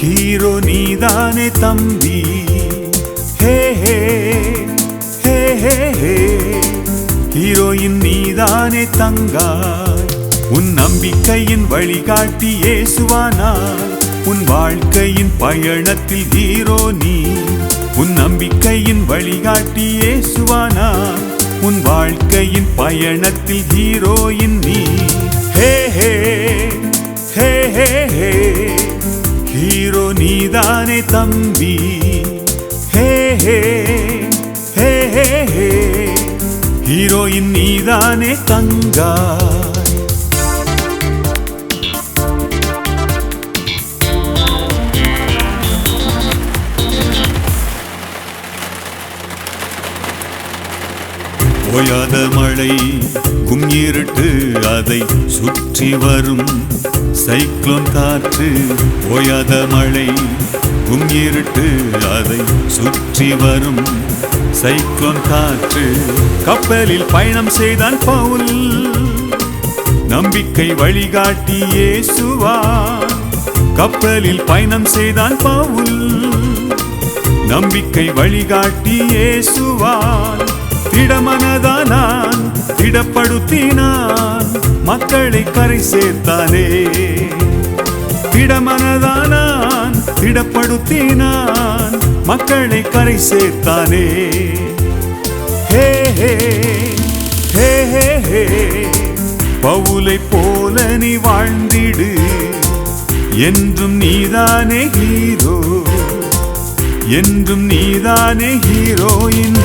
Hero நீதானே தம்பி. ஹே ஹே ஹே ஹே ஹே heroine நீதானே தங்காய். உன் நம்பிக்கையின் வழிகாட்டி இயேசுவானாய். உன் வாழ்க்கையின் பயணத்தில் ஹீரோ நீ. உன் நம்பிக்கையின் வழிகாட்டி இயேசுவானாய். உன் வாழ்க்கையின் பயணத்தில் ஹீரோயின் நீ. ஹே ஹே ஹே ஹே ஹே ஹீரோ நீதானே தம்பி. ஹே ஹே ஹே ஹே ஹே ஹீரோயின் நீதானே தங்காய். ஓயாத மழை கும்மிருட்டு அதை சுற்றி வரும் சைக்ளோன் காற்று. ஓயாத மழை கும்மிருட்டு அதை சுற்றி வரும் சைக்ளோன் காற்று. கப்பலில் பயணம் செய்தான் பவுல். நம்பிக்கை வழிகாட்டி இயேசுவான். கப்பலில் பயணம் செய்தான் பவுல். நம்பிக்கை வழிகாட்டி இயேசுவான். திடமனதானான் திடப்படுத்தினான் மக்களை கரை சேர்த்தானே. திடமனதானான் திடப்படுத்தினான் மக்களை கரை சேர்த்தானே. ஹே ஹே ஹே ஹே ஹே பவுலை போல நீ வாழ்ந்திடு. என்றும் நீதானே ஹீரோ. என்றும் நீதானே ஹீரோயின்.